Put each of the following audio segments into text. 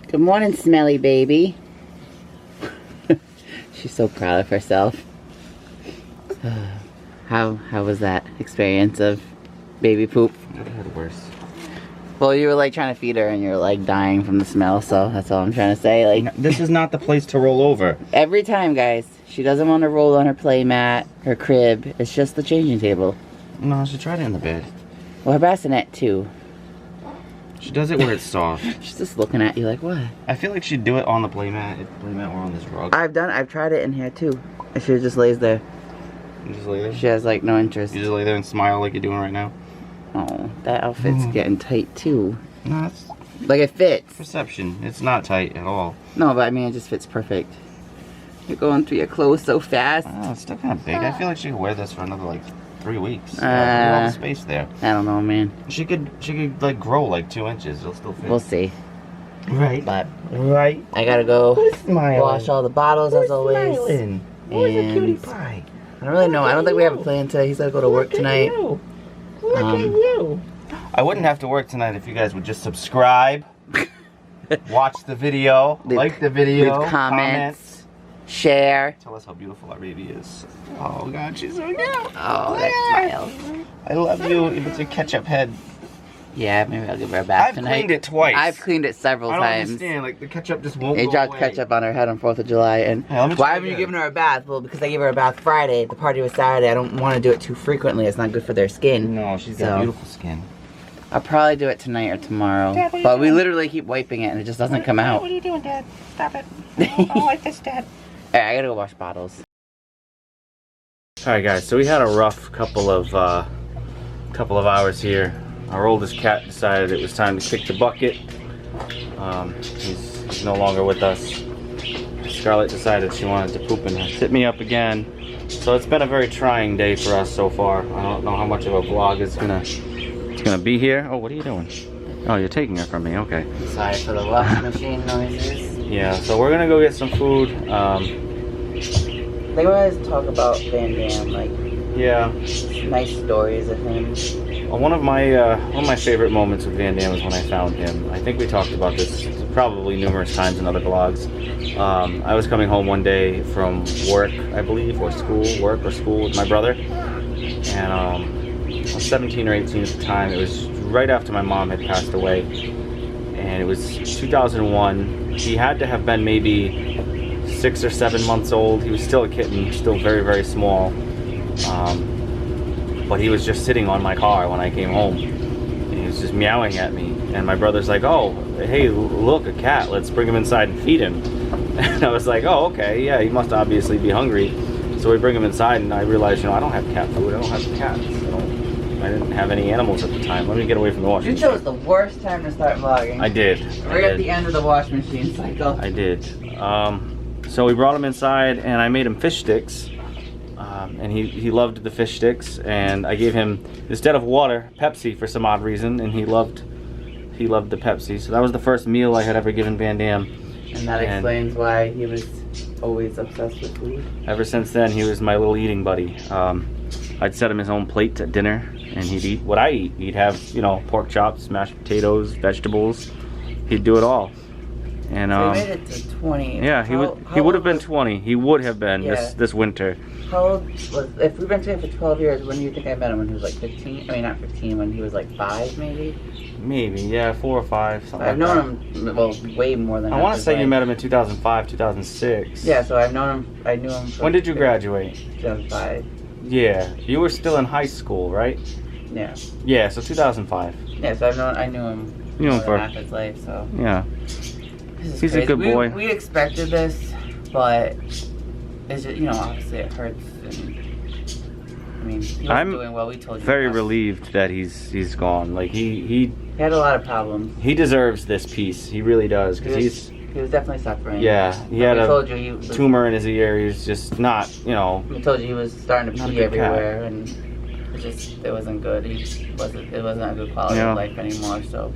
Good morning, smelly baby. She's so proud of herself. How was that experience of baby poop? I've had worse. Well, you were like trying to feed her and you're like dying from the smell, so that's all I'm trying to say. Like, this is not the place to roll over. Every time, guys, she doesn't want to roll on her play mat, her crib. It's just the changing table. No, she tried it in the bed. Well, her bassinet too. She does it where it's soft. She's just looking at you like, what? I feel like she'd do it on the playmat, or on this rug. I've tried it in here too. She just lays there. You just lay there? She has like no interest. You just lay there and smile like you're doing right now? Oh, that outfit's getting tight too. No, it's like it fits. Perception. It's not tight at all. No, but I mean it just fits perfect. You're going through your clothes so fast. Oh, it's still kind of big. I feel like she could wear this for another like 3 weeks. Look at all the space there. I don't know, man. She could like grow like 2 inches. It'll still fit. We'll see. Right. But right. I gotta go smiling? wash all the bottles as always. Smiling? Where's the cutie pie? I don't really know. I don't think we have a plan today. He's gotta go to work tonight. Look at you. I wouldn't have to work tonight if you guys would just subscribe, watch the video, like the video, leave comments, share. Tell us how beautiful our baby is. Oh God, she's so cute. Oh, that smile. I love you. It's your ketchup head. Yeah, maybe I'll give her a bath tonight. I've cleaned it twice. I've cleaned it several times. I don't understand. Like the ketchup just won't They go dropped away. ketchup on her head on 4th of July, and why haven't you given her a bath? Well, because I gave her a bath Friday. The party was Saturday. I don't want to do it too frequently. It's not good for their skin. No, she's got beautiful skin. I'll probably do it tonight or tomorrow. Dad, but we literally keep wiping it, and it just doesn't come out. What are you doing, Dad? Stop it. I don't like this, Dad. Alright, I gotta go wash bottles. Alright guys, so we had a rough couple of hours here. Our oldest cat decided it was time to kick the bucket. He's no longer with us. Scarlett decided she wanted to poop and hit me up again. So it's been a very trying day for us so far. I don't know how much of a vlog it's gonna be here. Oh, what are you doing? Oh, you're taking her from me. Okay. Sorry for the washing machine noises. Yeah, so we're gonna go get some food. They always talk about Van Damme, like, yeah, nice stories of him. Well, one of my favorite moments with Van Damme was when I found him. I think we talked about this probably numerous times in other vlogs. I was coming home one day from work, I believe, or work or school with my brother, and I was 17 or 18 at the time. It was right after my mom had passed away, and it was 2001. He had to have been maybe 6 or 7 months old. He was still a kitten, still very, very small. But he was just sitting on my car when I came home, and he was just meowing at me, and my brother's like, oh, hey, look, a cat, let's bring him inside and feed him. And I was like, oh, okay, yeah, he must obviously be hungry. So we bring him inside, and I realized, I don't have cat food, I don't have cats, I didn't have any animals at the time. Let me get away from the washing machine. You chose the worst time to start vlogging. I did. Right at the end of the washing machine cycle. I did. So we brought him inside, and I made him fish sticks. And he loved the fish sticks, and I gave him, instead of water, Pepsi for some odd reason, and he loved the Pepsi. So that was the first meal I had ever given Van Damme. And that explains why he was always obsessed with food. Ever since then, he was my little eating buddy. I'd set him his own plate at dinner, and he'd eat what I eat. He'd have, pork chops, mashed potatoes, vegetables. He'd do it all. And so he made it to 20. Yeah, he would have been 20. He would have been this winter. How old was, if we've been together for 12 years, when do you think I met him? When he was like 15? I mean, not 15, when he was like 5 maybe? Maybe, yeah, 4 or 5, something I've known him, well, way more than I want to say you met him in 2005, 2006. Yeah, so I've known him, I knew him for... When did you graduate? 2005. Yeah, you were still in high school, right? Yeah. Yeah, so 2005. Yeah, so I knew him for half his life, so... Yeah. He's crazy. A good boy. We expected this, but it's just, obviously it hurts. And, I mean, he was doing well. We told you. Very relieved that he's gone. Like he had a lot of problems. He deserves this peace. He really does, because he was definitely suffering. Yeah, he had a tumor in his ear. He was just not, We told you he was starting to pee everywhere, and it wasn't good. It wasn't a good quality of life anymore. So.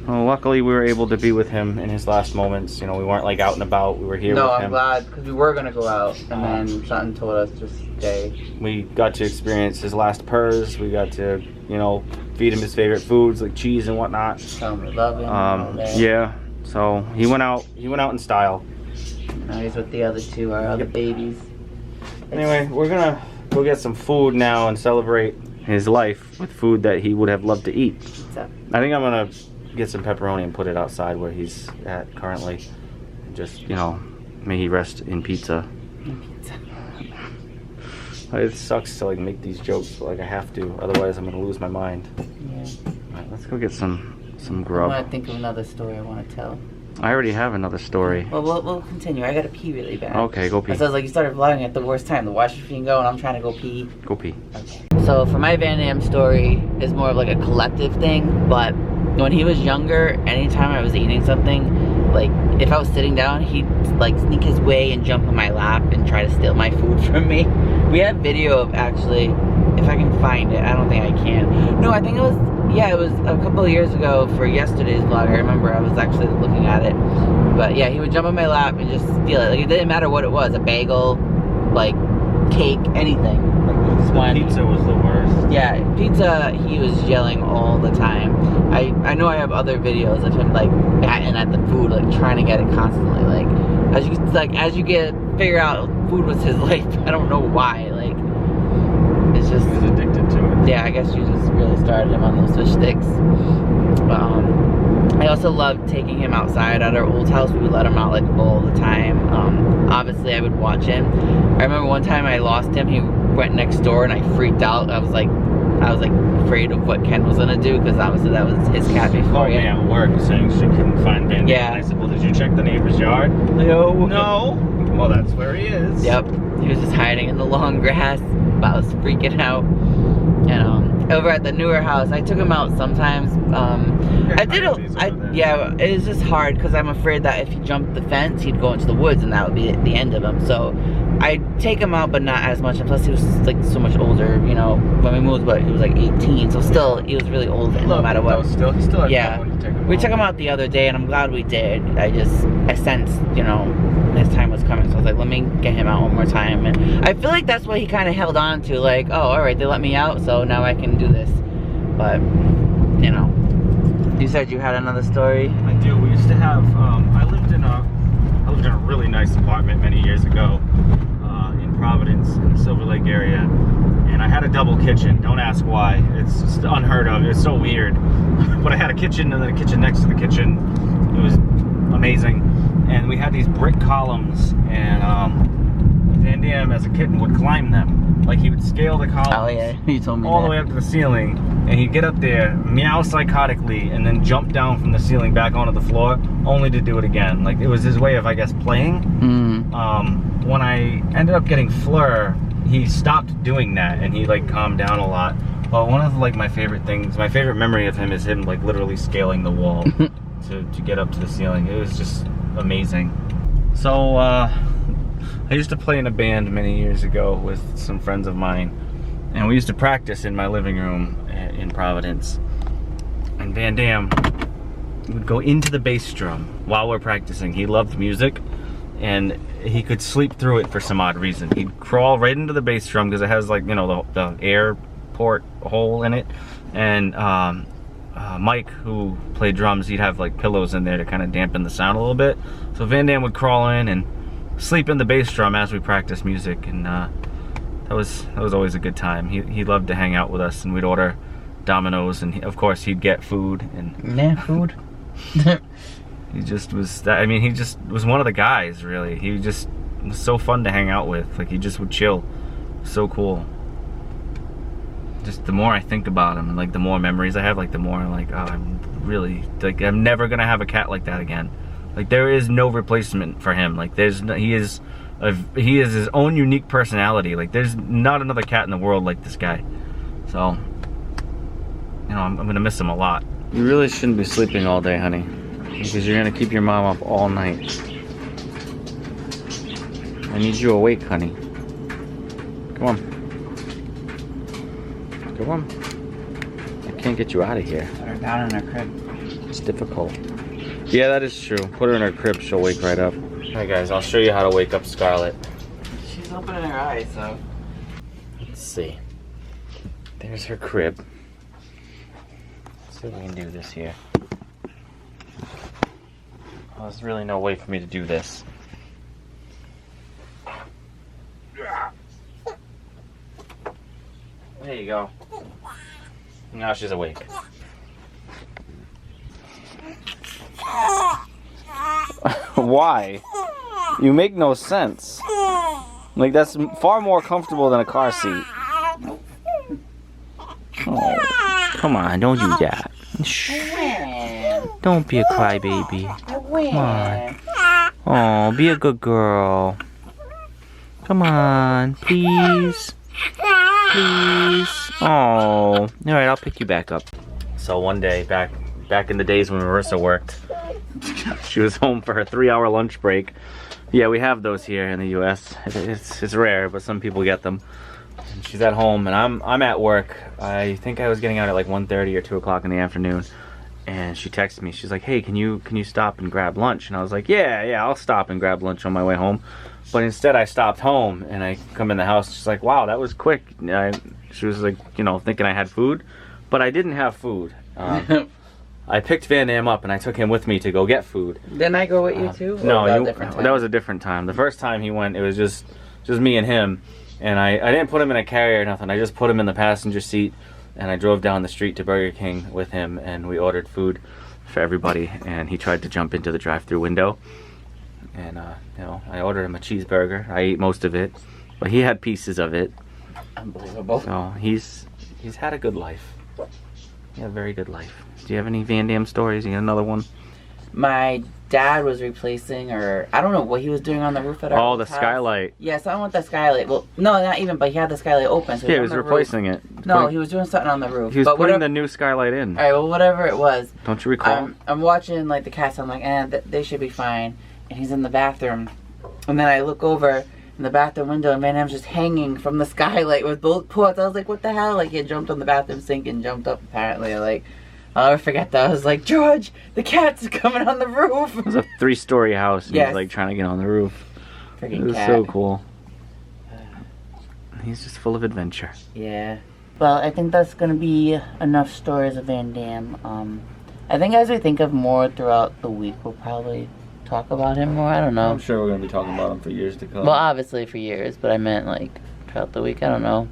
Well, luckily we were able to be with him in his last moments. We weren't like out and about. We were here with him. No, I'm glad, because we were going to go out, and then something told us to stay. We got to experience his last purrs. We got to, feed him his favorite foods like cheese and whatnot. Tell him we love him. Yeah. So he went out in style. Now he's with the other two, our other babies. Anyway, we're gonna go get some food now and celebrate his life with food that he would have loved to eat. Pizza. I think I'm gonna get some pepperoni and put it outside where he's at currently. Just, you know, may he rest in pizza. Pizza. It sucks to like make these jokes, but like I have to, otherwise I'm gonna lose my mind. Yeah. Alright, let's go get some I grub. want to think of another story I want to tell. I already have another story. Well, we'll continue. I gotta pee really bad. Okay, go pee. So I was like, you started vlogging at the worst time. The wash machine go, and I'm trying to go pee. Go pee. Okay. So for my Van Damme story, is more of like a collective thing. But when he was younger, anytime I was eating something, like if I was sitting down, he'd like sneak his way and jump in my lap and try to steal my food from me. We have video of actually, if I can find it. I don't think I can. No, I think it was. Yeah, it was a couple of years ago for yesterday's vlog. I remember I was actually looking at it. But yeah, he would jump on my lap and just steal it. Like it didn't matter what it was, a bagel, like cake, anything. Like he just wanted. Pizza was the worst. Yeah, pizza. He was yelling all the time. I know I have other videos of him like batting at the food, like trying to get it constantly. Like as you figure out food was his life. I don't know why. Like it's just. He was addicted to it. Yeah, I guess you just really started him on those fish sticks. I also loved taking him outside at our old house. We would let him out like all the time. Obviously I would watch him. I remember one time I lost him. He went next door and I freaked out. I was like afraid of what Ken was gonna do because obviously that was his cat before. Me at work saying she couldn't find Van Damme. Yeah. I said, well, did you check the neighbor's yard? No. No. Well, that's where he is. Yep. He was just hiding in the long grass. I was freaking out. And over at the newer house, I took him out sometimes. Yeah, it was just hard because I'm afraid that if he jumped the fence, he'd go into the woods and that would be the end of him. So I'd take him out, but not as much. And plus, he was like so much older, you know, when we moved, but he was like 18. So still, he was really old no matter what. He still had yeah. time when you take him We out. took him out the other day and I'm glad we did. I sensed, you know, his time was coming. So I was like, let me get him out one more time. And I feel like that's what he kind of held on to. Like, oh, all right, they let me out, so now I can do this. But, you know. You said you had another story? I do. We used to have, I lived in a really nice apartment many years ago in Providence, in the Silver Lake area. And I had a double kitchen. Don't ask why. It's just unheard of. It's so weird. But I had a kitchen and then a kitchen next to the kitchen. It was amazing. And we had these brick columns, and Van Damme as a kitten would climb them. Like he would scale the columns. Oh yeah, you told me all that. the way up to the ceiling, and he'd get up there, meow psychotically, and then jump down from the ceiling back onto the floor, only to do it again. Like it was his way of, I guess, playing. When I ended up getting Fleur, he stopped doing that, and he like calmed down a lot. But one of like my favorite things, my favorite memory of him is him like literally scaling the wall to get up to the ceiling. It was just amazing. So I used to play in a band many years ago with some friends of mine, and we used to practice in my living room in Providence. And Van Damme would go into the bass drum while we're practicing. He loved music, and he could sleep through it for some odd reason. He'd crawl right into the bass drum because it has, like, you know, the air port hole in it. And Mike, who played drums, he'd have like pillows in there to kind of dampen the sound a little bit. So Van Damme would crawl in and sleep in the bass drum as we practiced music, and that was always a good time. He loved to hang out with us, and we'd order Domino's, and of course he'd get food. And yeah, food. he just was that. I mean, he just was one of the guys. Really, he just was so fun to hang out with. Like he just would chill. So cool. Just the more I think about him, and like the more memories I have, like the more like, oh, I'm really like, I'm never gonna have a cat like that again. Like there is no replacement for him. Like he is his own unique personality. Like there's not another cat in the world like this guy. So, you know, I'm gonna miss him a lot. You really shouldn't be sleeping all day, honey, because you're gonna keep your mom up all night. I need you awake, honey. Come on. Come on. I can't get you out of here. Put her down in her crib. It's difficult. Yeah, that is true. Put her in her crib, she'll wake right up. Alright guys, I'll show you how to wake up Scarlett. She's opening her eyes, so. Let's see. There's her crib. Let's see if we can do this here. There's really no way for me to do this. There you go. Now she's awake. Why? You make no sense. Like, that's far more comfortable than a car seat. Oh, come on, don't do that. Shh. Don't be a crybaby. Come on. Oh, be a good girl. Come on, please. Please. Oh. Alright, I'll pick you back up. So one day, back in the days when Marissa worked, she was home for her 3-hour lunch break. Yeah, we have those here in the US. It's rare, but some people get them. And she's at home and I'm at work. I think I was getting out at like 1:30 or 2 o'clock in the afternoon. And she texted me. She's like, "Hey, can you stop and grab lunch?" And I was like, yeah, I'll stop and grab lunch on my way home. But instead I stopped home and I come in the house. She's like, "Wow, that was quick." She was like, you know, thinking I had food, but I didn't have food. I picked Van Dam up and I took him with me to go get food. Didn't I go with you too? No, that was a different time. The first time he went, it was just me and him. And I didn't put him in a carrier or nothing. I just put him in the passenger seat. And I drove down the street to Burger King with him, and we ordered food for everybody. And he tried to jump into the drive-thru window. And you know, I ordered him a cheeseburger. I ate most of it, but he had pieces of it. Unbelievable. So he's had a good life. He had a very good life. Do you have any Van Dam stories? You got another one? My dad was replacing, or I don't know what he was doing on the roof at our Oh, the house. skylight. Yeah, something with the skylight. Well, no, not even, but he had the skylight open. So Yeah, he was replacing it. No, he was doing something on the roof. He was but putting the new skylight in. Alright, well, whatever it was. Don't you recall? I'm watching, like, the cats. I'm like, they should be fine. And he's in the bathroom. And then I look over in the bathroom window, and Van Dam's just hanging from the skylight with both paws. I was like, what the hell? Like, he had jumped on the bathroom sink and jumped up, apparently. Like, I'll never forget that. I was like, "George, the cat's coming on the roof." It was a 3-story house, and Yes. he's like trying to get on the roof. Freaking It was cat. so cool. He's just full of adventure. Yeah. Well, I think that's gonna be enough stories of Van Dam. I think as we think of more throughout the week, we'll probably talk about him more. I don't know. I'm sure we're going to be talking about him for years to come. Well, obviously for years, but I meant like throughout the week. I don't know.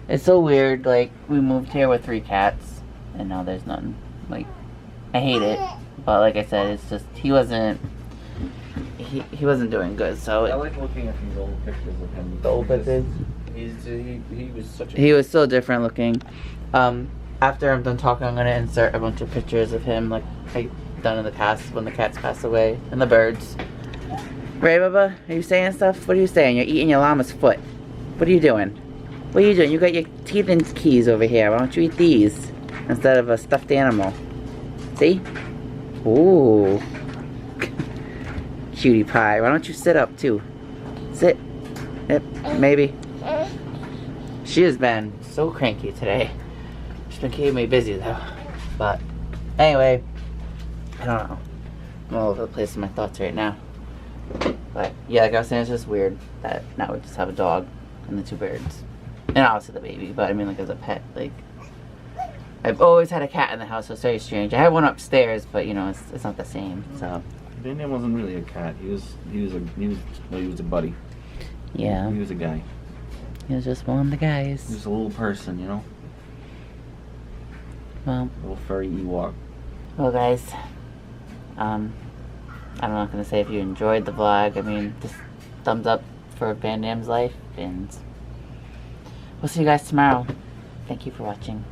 It's so weird. Like, we moved here with 3 cats, and now there's none. Like, I hate it, but like I said, it's just he wasn't doing good. So I like looking at these old pictures of him. the old pictures. He was such a... He was so different looking. After I'm done talking, I'm gonna insert a bunch of pictures of him, like I've done in the past when the cats passed away, and the birds. Ray, Bubba, are you saying stuff? What are you saying? You're eating your llama's foot. What are you doing? What are you doing? You got your teeth and keys over here. Why don't you eat these instead of a stuffed animal? See? Ooh. Cutie pie. Why don't you sit up too? Sit. Yep, maybe. She has been so cranky today. She's been keeping me busy though. But anyway, I don't know. I'm all over the place in my thoughts right now. But yeah, like I was saying, it's just weird that now we just have a dog and the 2 birds. And obviously the baby, but I mean, like, as a pet, like, I've always had a cat in the house, so it's very strange. I have one upstairs, but you know, it's not the same, so. Van Dam wasn't really a cat. He was a buddy. Yeah. He was a guy. He was just one of the guys. He was a little person, you know? Well. A little furry Ewok. Well, guys, I'm not gonna say if you enjoyed the vlog. I mean, just thumbs up for Van Dam's life, and we'll see you guys tomorrow. Thank you for watching.